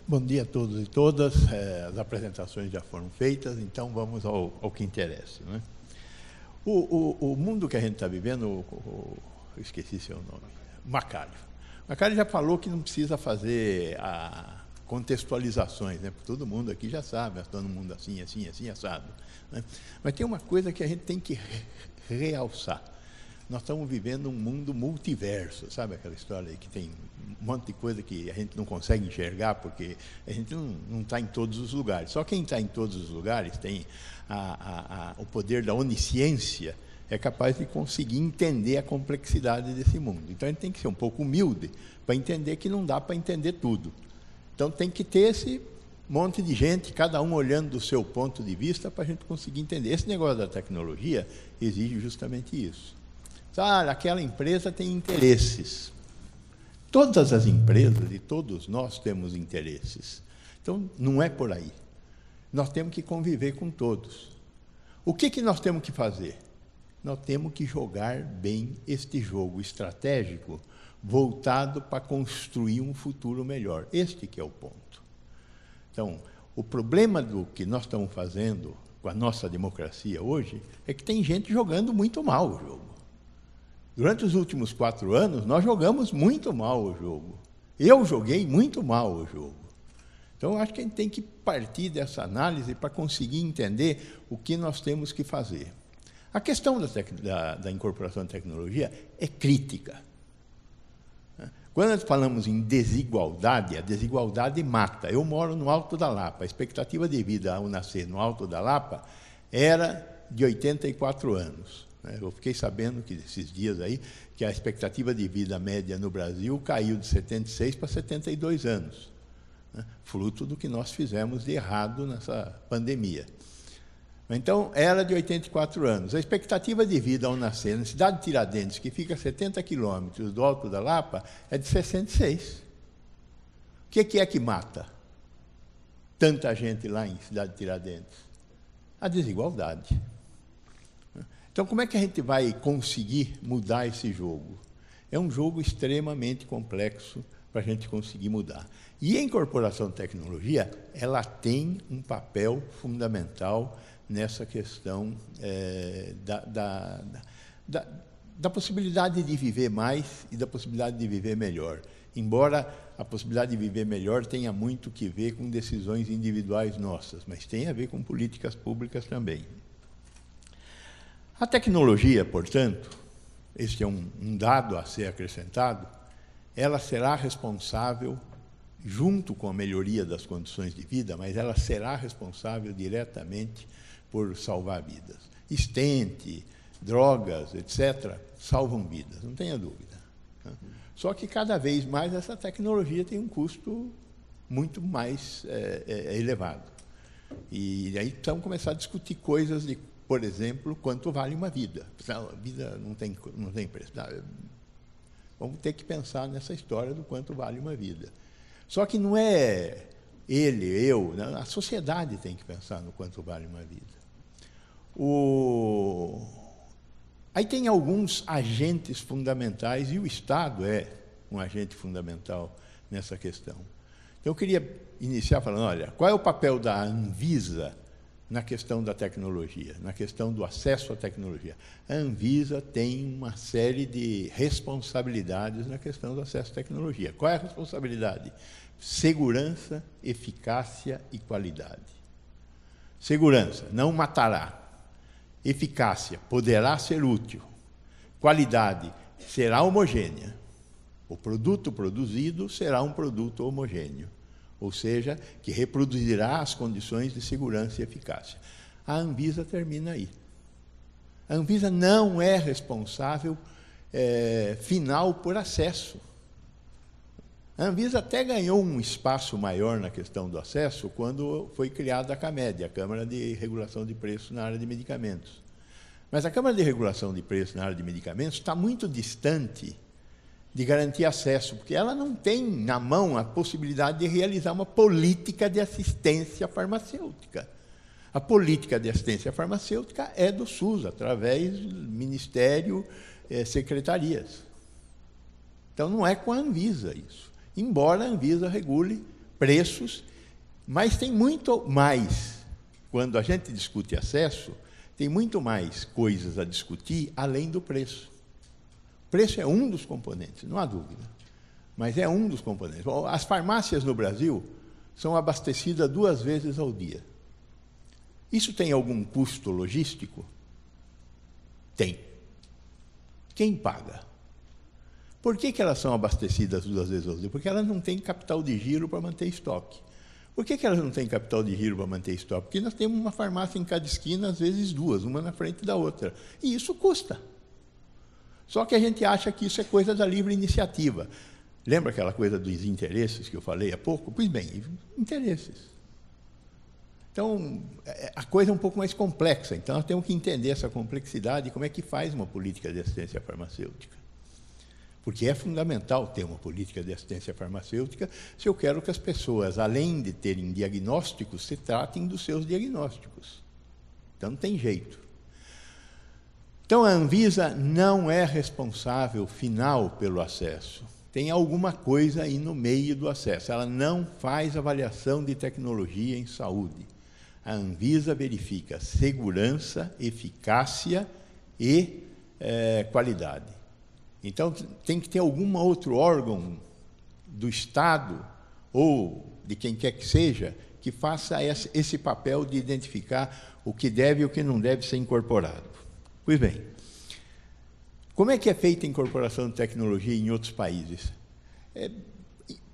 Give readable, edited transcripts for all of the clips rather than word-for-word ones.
Bom dia a todos e todas. As apresentações já foram feitas, então vamos ao que interessa, né? O mundo que a gente está vivendo, eu esqueci seu nome, Macário. Macário já falou que não precisa fazer contextualizações, né? Porque todo mundo aqui já sabe, nós estamos num mundo assim, assim, assim, assado, né? Mas tem uma coisa que a gente tem que realçar. Nós estamos vivendo um mundo multiverso, sabe aquela história aí que tem um monte de coisa que a gente não consegue enxergar porque a gente não está em todos os lugares. Só quem está em todos os lugares tem o poder da onisciência, é capaz de conseguir entender a complexidade desse mundo. Então a gente tem que ser um pouco humilde para entender que não dá para entender tudo. Então tem que ter esse monte de gente, cada um olhando do seu ponto de vista para a gente conseguir entender. Esse negócio da tecnologia exige justamente isso. Ah, aquela empresa tem interesses. Todas as empresas e todos nós temos interesses. Então, não é por aí. Nós temos que conviver com todos. O que nós temos que fazer? Nós temos que jogar bem este jogo estratégico voltado para construir um futuro melhor. Este que é o ponto. Então, o problema do que nós estamos fazendo com a nossa democracia hoje é que tem gente jogando muito mal o jogo. Durante os últimos 4 anos, nós jogamos muito mal o jogo. Eu joguei muito mal o jogo. Então, acho que a gente tem que partir dessa análise para conseguir entender o que nós temos que fazer. A questão da incorporação de tecnologia é crítica. Quando nós falamos em desigualdade, a desigualdade mata. Eu moro no Alto da Lapa. A expectativa de vida ao nascer no Alto da Lapa era de 84 anos. Eu fiquei sabendo que esses dias aí que a expectativa de vida média no Brasil caiu de 76 para 72 anos, né? Fruto do que nós fizemos de errado nessa pandemia. Então, era de 84 anos. A expectativa de vida ao nascer na cidade de Tiradentes, que fica a 70 quilômetros do Alto da Lapa, é de 66. O que é que mata tanta gente lá em cidade de Tiradentes? A desigualdade. Então, como é que a gente vai conseguir mudar esse jogo? É um jogo extremamente complexo para a gente conseguir mudar. E a incorporação de tecnologia, ela tem um papel fundamental nessa questão da possibilidade de viver mais e da possibilidade de viver melhor. Embora a possibilidade de viver melhor tenha muito que ver com decisões individuais nossas, mas tem a ver com políticas públicas também. A tecnologia, portanto, este é um dado a ser acrescentado, ela será responsável, junto com a melhoria das condições de vida, mas ela será responsável diretamente por salvar vidas. Estente, drogas, etc., salvam vidas, não tenha dúvida. Só que, cada vez mais, essa tecnologia tem um custo muito mais elevado. E aí precisamos começar a discutir coisas de, por exemplo, quanto vale uma vida. A vida não tem preço. Vamos ter que pensar nessa história do quanto vale uma vida. Só que não é ele, eu, a sociedade tem que pensar no quanto vale uma vida. Aí tem alguns agentes fundamentais, e o Estado é um agente fundamental nessa questão. Então, eu queria iniciar falando, olha, qual é o papel da Anvisa na questão da tecnologia, na questão do acesso à tecnologia? A Anvisa tem uma série de responsabilidades na questão do acesso à tecnologia. Qual é a responsabilidade? Segurança, eficácia e qualidade. Segurança, não matará. Eficácia, poderá ser útil. Qualidade, será homogênea. O produto produzido será um produto homogêneo, ou seja, que reproduzirá as condições de segurança e eficácia. A Anvisa termina aí. A Anvisa não é responsável final por acesso. A Anvisa até ganhou um espaço maior na questão do acesso quando foi criada a CAMED, a Câmara de Regulação de Preços na área de medicamentos. Mas a Câmara de Regulação de Preços na área de medicamentos está muito distante de garantir acesso, porque ela não tem na mão a possibilidade de realizar uma política de assistência farmacêutica. A política de assistência farmacêutica é do SUS, através do Ministério, secretarias. Então, não é com a Anvisa isso. Embora a Anvisa regule preços, mas tem muito mais. Quando a gente discute acesso, tem muito mais coisas a discutir além do preço. O preço é um dos componentes, não há dúvida, mas é um dos componentes. As farmácias no Brasil são abastecidas 2 vezes ao dia. Isso tem algum custo logístico? Tem. Quem paga? Por que elas são abastecidas 2 vezes ao dia? Porque elas não têm capital de giro para manter estoque. Por que elas não têm capital de giro para manter estoque? Porque nós temos uma farmácia em cada esquina, às vezes 2, uma na frente da outra. E isso custa. Só que a gente acha que isso é coisa da livre iniciativa. Lembra aquela coisa dos interesses que eu falei há pouco? Pois bem, interesses. Então, a coisa é um pouco mais complexa. Então, nós temos que entender essa complexidade e como é que faz uma política de assistência farmacêutica. Porque é fundamental ter uma política de assistência farmacêutica se eu quero que as pessoas, além de terem diagnósticos, se tratem dos seus diagnósticos. Então, não tem jeito. Então, a Anvisa não é responsável final pelo acesso. Tem alguma coisa aí no meio do acesso. Ela não faz avaliação de tecnologia em saúde. A Anvisa verifica segurança, eficácia e qualidade. Então, tem que ter algum outro órgão do Estado ou de quem quer que seja que faça esse papel de identificar o que deve e o que não deve ser incorporado. Pois bem, como é que é feita a incorporação de tecnologia em outros países?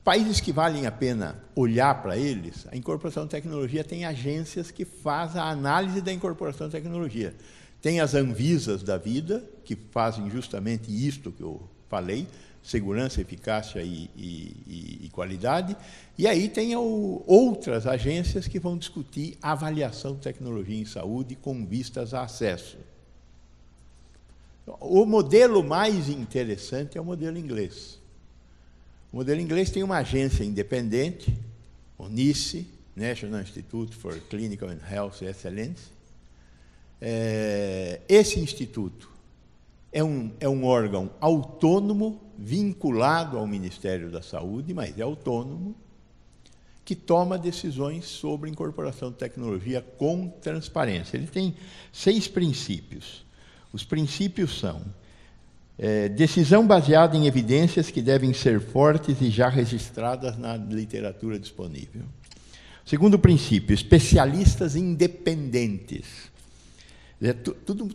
Países que valem a pena olhar para eles, a incorporação de tecnologia tem agências que fazem a análise da incorporação de tecnologia. Tem as Anvisas da vida, que fazem justamente isto que eu falei, segurança, eficácia e qualidade, e aí tem outras agências que vão discutir a avaliação de tecnologia em saúde com vistas a acesso. O modelo mais interessante é o modelo inglês. O modelo inglês tem uma agência independente, o NICE, National Institute for Clinical and Health Excellence. Esse instituto é um órgão autônomo, vinculado ao Ministério da Saúde, mas é autônomo, que toma decisões sobre incorporação de tecnologia com transparência. Ele tem 6 princípios. Os princípios são: decisão baseada em evidências que devem ser fortes e já registradas na literatura disponível. Segundo princípio, especialistas independentes.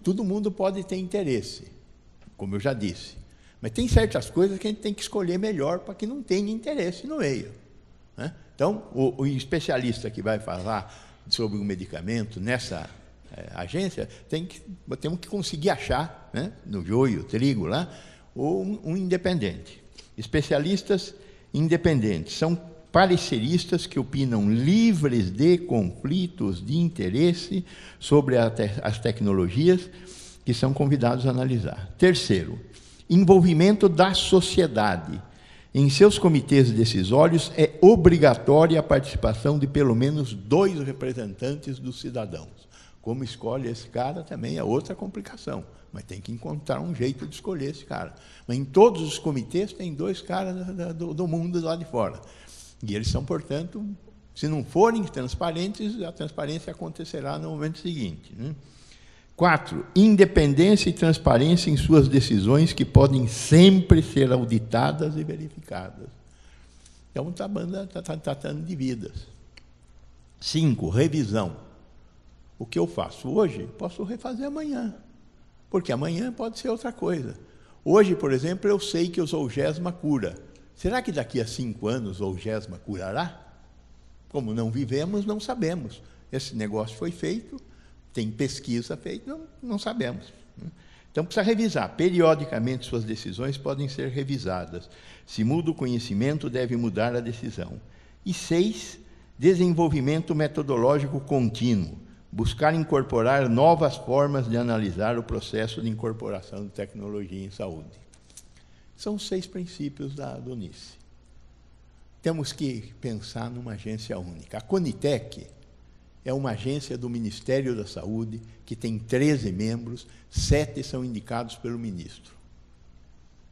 Todo mundo pode ter interesse, como eu já disse, mas tem certas coisas que a gente tem que escolher melhor para que não tenha interesse no meio, né? Então, o especialista que vai falar sobre um medicamento nessa agência, temos que conseguir achar, né, no joio, trigo lá, um independente. Especialistas independentes são pareceristas que opinam livres de conflitos de interesse sobre as tecnologias que são convidados a analisar. Terceiro, envolvimento da sociedade. Em seus comitês decisórios é obrigatória a participação de pelo menos 2 representantes dos cidadãos. Como escolhe esse cara também é outra complicação, mas tem que encontrar um jeito de escolher esse cara. Mas em todos os comitês tem 2 caras do mundo lá de fora. E eles são, portanto, se não forem transparentes, a transparência acontecerá no momento seguinte, né? 4, independência e transparência em suas decisões, que podem sempre ser auditadas e verificadas. Então, a banda está tratando de vidas. 5, revisão. O que eu faço hoje, posso refazer amanhã, porque amanhã pode ser outra coisa. Hoje, por exemplo, eu sei que o Zolgensma cura. Será que daqui a 5 anos o Zolgensma curará? Como não vivemos, não sabemos. Esse negócio foi feito, tem pesquisa feita, não sabemos. Então, precisa revisar. Periodicamente, suas decisões podem ser revisadas. Se muda o conhecimento, deve mudar a decisão. E 6, desenvolvimento metodológico contínuo. Buscar incorporar novas formas de analisar o processo de incorporação de tecnologia em saúde. São 6 princípios do NICE. Temos que pensar numa agência única. A Conitec é uma agência do Ministério da Saúde que tem 13 membros, 7 são indicados pelo ministro.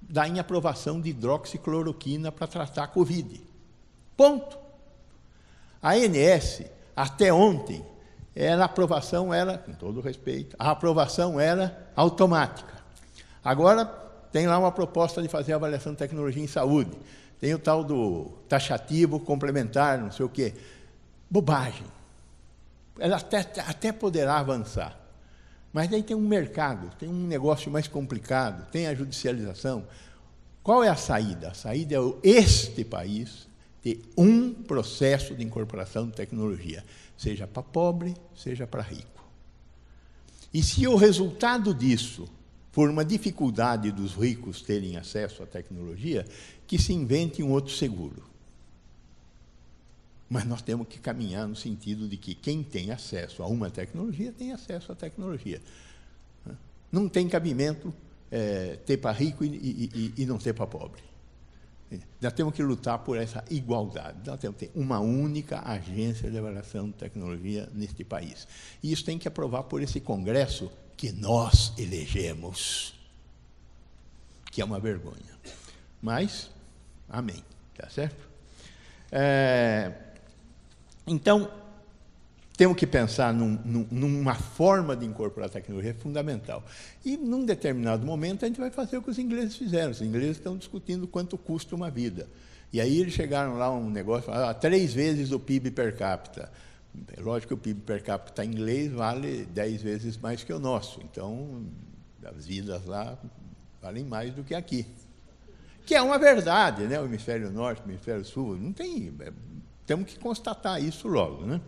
Dá em aprovação de hidroxicloroquina para tratar a Covid. Ponto. A ANS, até ontem, a aprovação era, com todo respeito, a aprovação era automática. Agora, tem lá uma proposta de fazer avaliação de tecnologia em saúde. Tem o tal do taxativo complementar, não sei o quê. Bobagem. Ela até poderá avançar. Mas daí tem um mercado, tem um negócio mais complicado, tem a judicialização. Qual é a saída? A saída é este país ter um processo de incorporação de tecnologia, seja para pobre, seja para rico. E se o resultado disso for uma dificuldade dos ricos terem acesso à tecnologia, que se invente um outro seguro. Mas nós temos que caminhar no sentido de que quem tem acesso a uma tecnologia tem acesso à tecnologia. Não tem cabimento ter para rico e não ter para pobre. Nós temos que lutar por essa igualdade. Nós temos que ter uma única agência de avaliação de tecnologia neste país. E isso tem que aprovar por esse Congresso que nós elegemos, que é uma vergonha. Mas, amém, tá certo? Então, temos que pensar numa forma de incorporar a tecnologia fundamental. E, num determinado momento, a gente vai fazer o que os ingleses fizeram. Os ingleses estão discutindo quanto custa uma vida. E aí eles chegaram lá a um negócio, 3 vezes o PIB per capita. É lógico que o PIB per capita inglês vale 10 vezes mais que o nosso. Então, as vidas lá valem mais do que aqui. Que é uma verdade, né? O hemisfério norte, o hemisfério sul, não tem... Temos que constatar isso logo, né?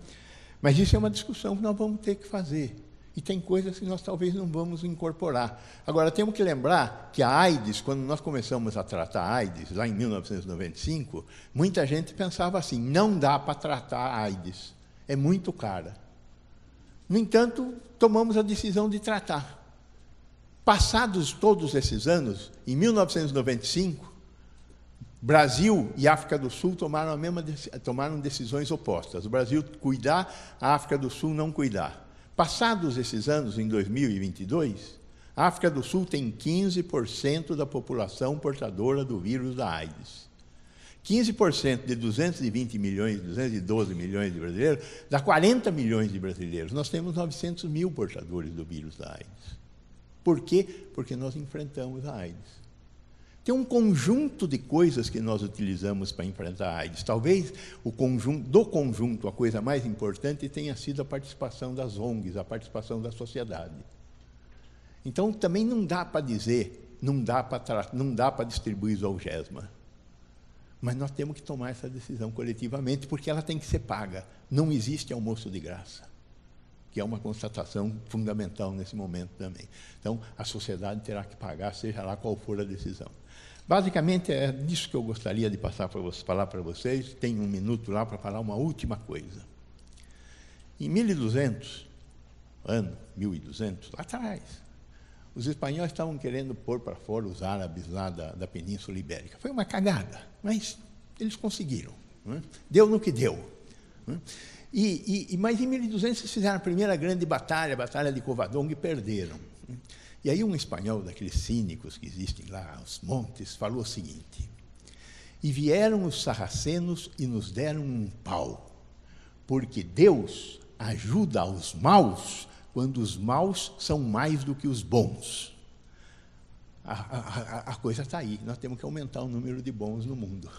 Mas isso é uma discussão que nós vamos ter que fazer. E tem coisas que nós talvez não vamos incorporar. Agora, temos que lembrar que a AIDS, quando nós começamos a tratar a AIDS, lá em 1995, muita gente pensava assim, não dá para tratar a AIDS, é muito cara. No entanto, tomamos a decisão de tratar. Passados todos esses anos, em 1995, Brasil e África do Sul tomaram decisões opostas. O Brasil cuidar, a África do Sul não cuidar. Passados esses anos, em 2022, a África do Sul tem 15% da população portadora do vírus da AIDS. 15% de 220 milhões, 212 milhões de brasileiros, dá 40 milhões de brasileiros. Nós temos 900 mil portadores do vírus da AIDS. Por quê? Porque nós enfrentamos a AIDS. Tem um conjunto de coisas que nós utilizamos para enfrentar a AIDS. Talvez do conjunto, a coisa mais importante tenha sido a participação das ONGs, a participação da sociedade. Então, também não dá para dizer, não dá para distribuir Zolgensma. Mas nós temos que tomar essa decisão coletivamente, porque ela tem que ser paga. Não existe almoço de graça, que é uma constatação fundamental nesse momento também. Então, a sociedade terá que pagar, seja lá qual for a decisão. Basicamente, é disso que eu gostaria de falar para vocês. Tenho 1 minuto lá para falar uma última coisa. Em 1200, 1200, lá atrás, os espanhóis estavam querendo pôr para fora os árabes lá da Península Ibérica. Foi uma cagada, mas eles conseguiram. Né? Deu no que deu. Né? Mas em 1200 eles fizeram a primeira grande batalha, a Batalha de Covadonga, e perderam. E aí um espanhol, daqueles cínicos que existem lá, aos montes, falou o seguinte: e vieram os sarracenos e nos deram um pau, porque Deus ajuda os maus quando os maus são mais do que os bons. A coisa está aí, nós temos que aumentar o número de bons no mundo.